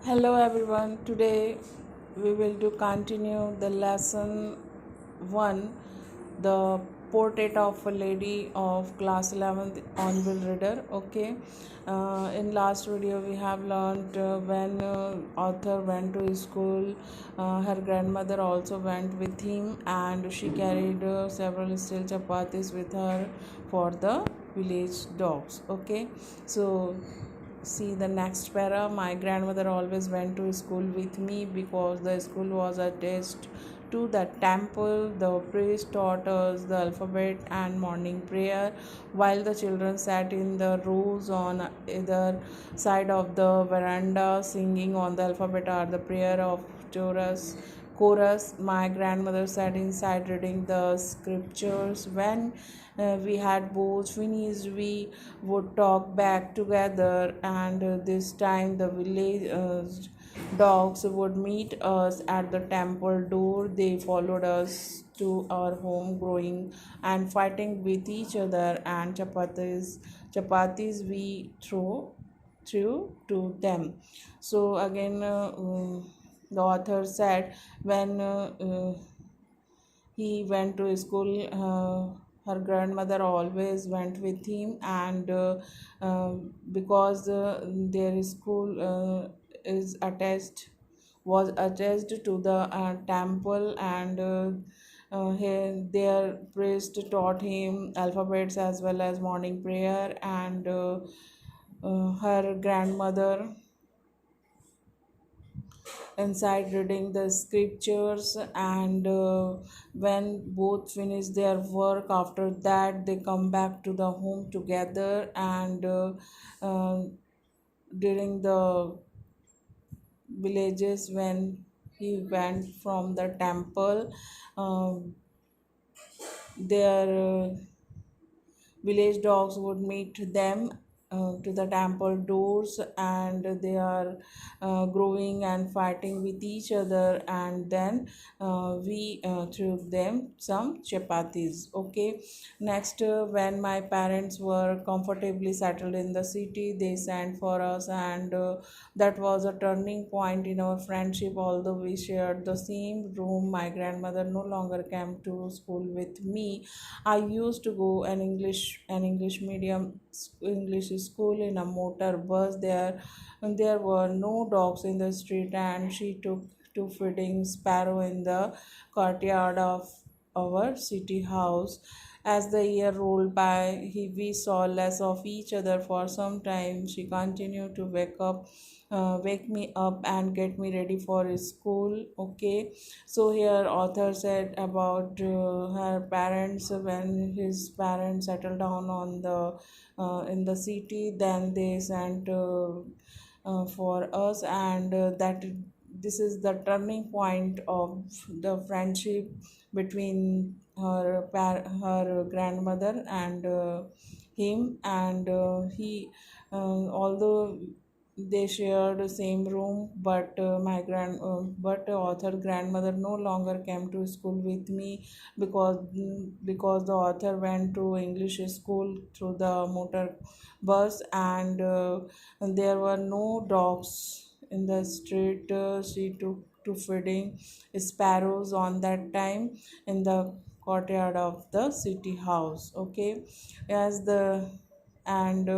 Hello everyone. Today we will do continue the lesson 1, the portrait of a lady of class 11th Hornbill reader. Okay. In last video we have learned when author went to school, her grandmother also went with him and she carried several steel chapatis with her for the village dogs. Okay. So see the next para. My grandmother always went to school with me because the school was attached to the temple. The priest taught us the alphabet and morning prayer, while the children sat in the rows on either side of the veranda singing on the alphabet or the prayer of chorus. My grandmother sat inside reading the scriptures. When we had both finished, we would talk back together, and this time the village dogs would meet us at the temple door. They followed us to our home, growing and fighting with each other, and chapatis we threw to them. So again, the author said when he went to school, her grandmother always went with him, and because their school is attached was attached to the temple, and their priest taught him alphabets as well as morning prayer, and her grandmother inside reading the scriptures, and when both finish their work, after that they come back to the home together, and uh, during the villages when he went from the temple, um, their village dogs would meet them to the temple doors, and they are growing and fighting with each other, and then we threw them some chapatis. Okay. Next, when my parents were comfortably settled in the city, they sent for us, and that was a turning point in our friendship. Although we shared the same room, my grandmother no longer came to school with me. I used to go an English medium English school in a motor bus. There were no dogs in the street, and she took to feeding sparrow in the courtyard of our city house. As the year rolled by, we saw less of each other for some time. She continued to wake me up and get me ready for school. Okay. So here author said about her parents. When his parents settled down on the in the city, then they sent for us, and that this is the turning point of the friendship between her grandmother and him, and he although they shared the same room, but but author grandmother no longer came to school with me because the author went to English school through the motor bus, and there were no dogs in the street. She took to feeding sparrows on that time in the courtyard of the city house. Okay. As the and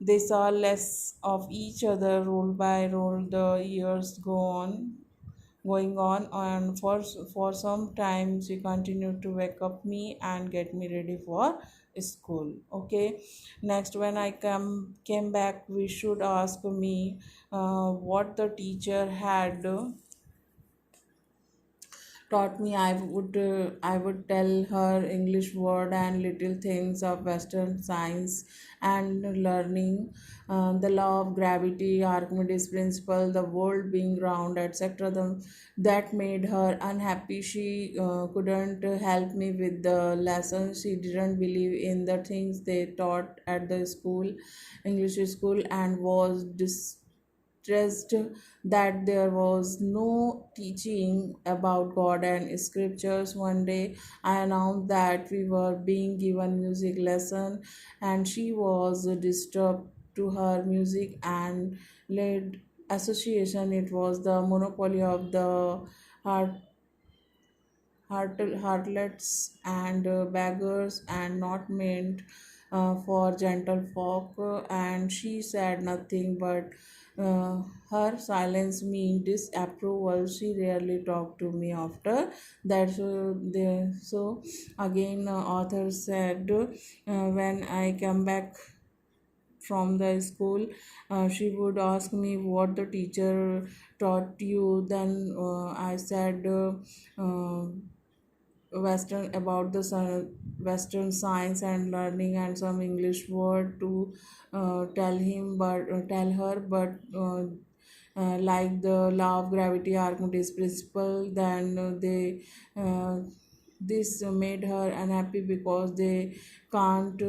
they saw less of each other. Roll by roll the years going on, and for some time she continued to wake up me and get me ready for school. Okay. Next, when I came back, we should ask me what the teacher had taught me. I would tell her English word and little things of Western science and learning, the law of gravity, Archimedes principle, the world being round, etc. That made her unhappy. She couldn't help me with the lessons. She didn't believe in the things they taught at the school, English school, and was stressed that there was no teaching about God and scriptures. One day I announced that we were being given music lesson, and she was disturbed to her music and led association. It was the monopoly of the heart heartlets and beggars, and not meant for gentle folk. And she said nothing, but her silence mean disapproval. She rarely talked to me after that. So again, author said, when I come back from the school, she would ask me what the teacher taught you. Then I said, western about the western science and learning, and some english word to tell her, but like the law of gravity, archimedes principle. Then they this made her unhappy because they can't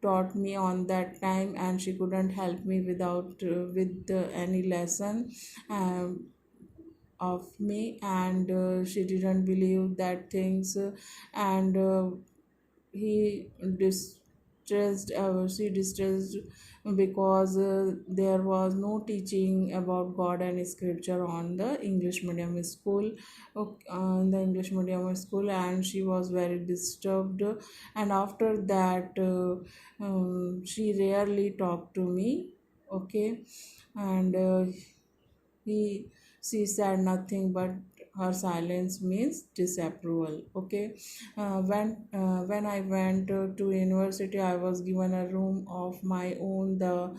taught me on that time, and she couldn't help me without with any lesson um, of me. And she didn't believe that things, and he distressed she distressed because there was no teaching about god and scripture on the english medium school. In the english medium school, and she was very disturbed. And after that, she rarely talked to me. Okay. And he she said nothing, but her silence means disapproval. Okay. When I went to university, I was given a room of my own. The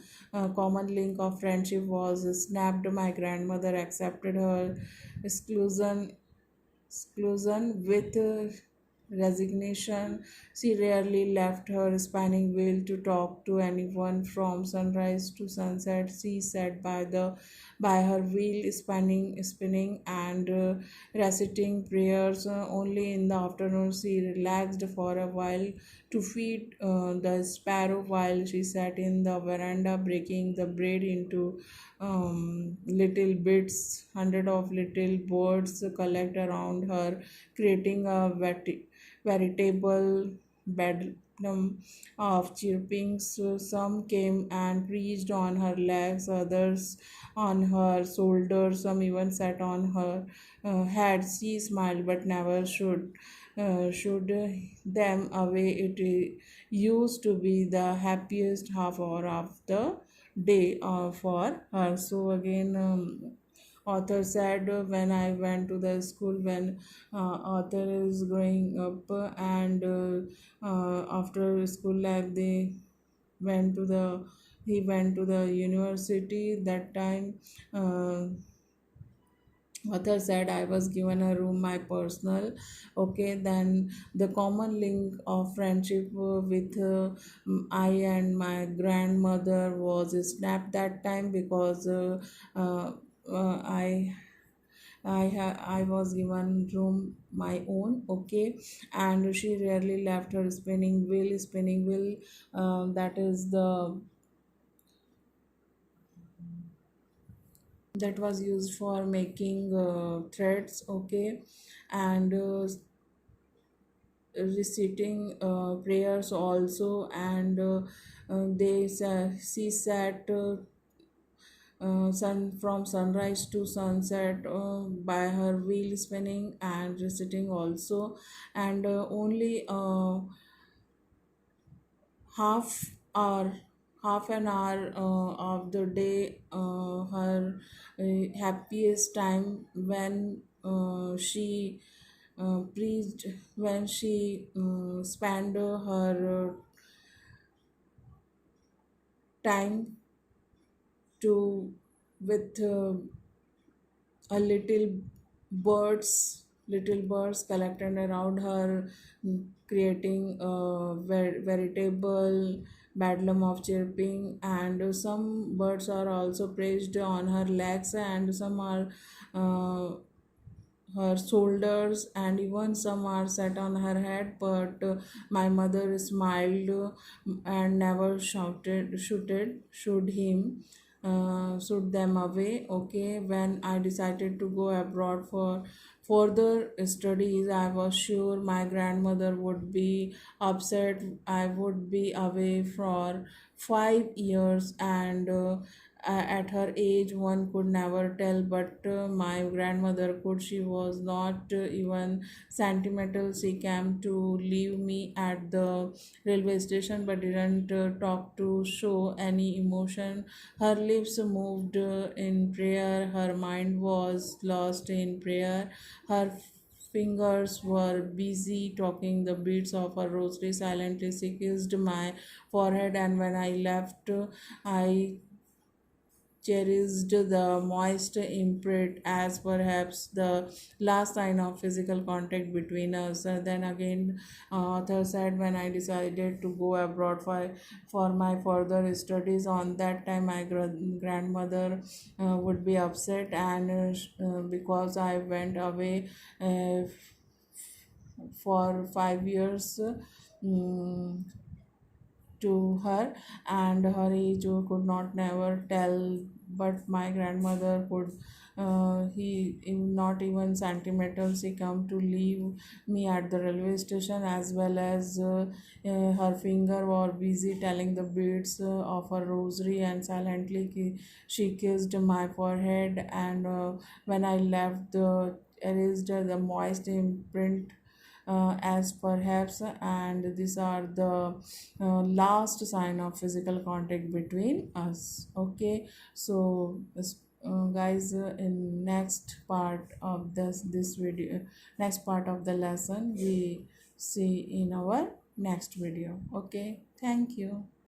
common link of friendship was snapped. My grandmother accepted her exclusion with resignation. She rarely left her spinning wheel to talk to anyone from sunrise to sunset. She sat by her wheel, spinning, and reciting prayers. Only in the afternoon she relaxed for a while to feed the sparrow while she sat in the veranda breaking the bread into little bits. Hundred of little birds collect around her, creating a veritable bedlam of chirping. So some came and perched on her legs, others on her shoulders, some even sat on her head. She smiled but never should them away. It used to be the happiest half hour of the day for her. So again, author said, when I went to the school, when author is growing up, and after school life, went to the he went to the university. That time, author said, I was given a room, my personal. Okay. Then the common link of friendship with I and my grandmother was snapped that time, because uh, I I was given room my own. Okay. And she rarely left her spinning wheel. That is the that was used for making threads. Okay. And reciting prayers also. And she sat from sunrise to sunset by her wheel spinning and reciting also. And only half hour half an hour of the day, her happiest time, when she preached, when she spent her time to with a little birds collected around her, creating a veritable bedlam of chirping. And some birds are also perched on her legs, and some are uh, her shoulders, and even some are set on her head. But my mother smiled and never shoot them away. Okay. When I decided to go abroad for further studies, I was sure my grandmother would be upset. I would be away for 5 years, and At her age, one could never tell, but my grandmother could. She was not even sentimental. She came to leave me at the railway station but didn't talk to show any emotion. Her lips moved in prayer, her mind was lost in prayer, her fingers were busy talking the beats of her rosary. Silently she kissed my forehead, and when I left, I cherished the moist imprint as perhaps the last sign of physical contact between us. Then again, author said, when I decided to go abroad for my further studies, on that time my grandmother would be upset, and because I went away for 5 years. mm to her, and her age could not never tell, but my grandmother could. Not even sentimental, she come to leave me at the railway station, as well as her finger were busy telling the beads of her rosary, and silently she kissed my forehead, and when I left, the erased the moist imprint as perhaps, and these are the last sign of physical contact between us. Okay, so guys, in next part of this video, next part of the lesson, we see in our next video. Okay, thank you.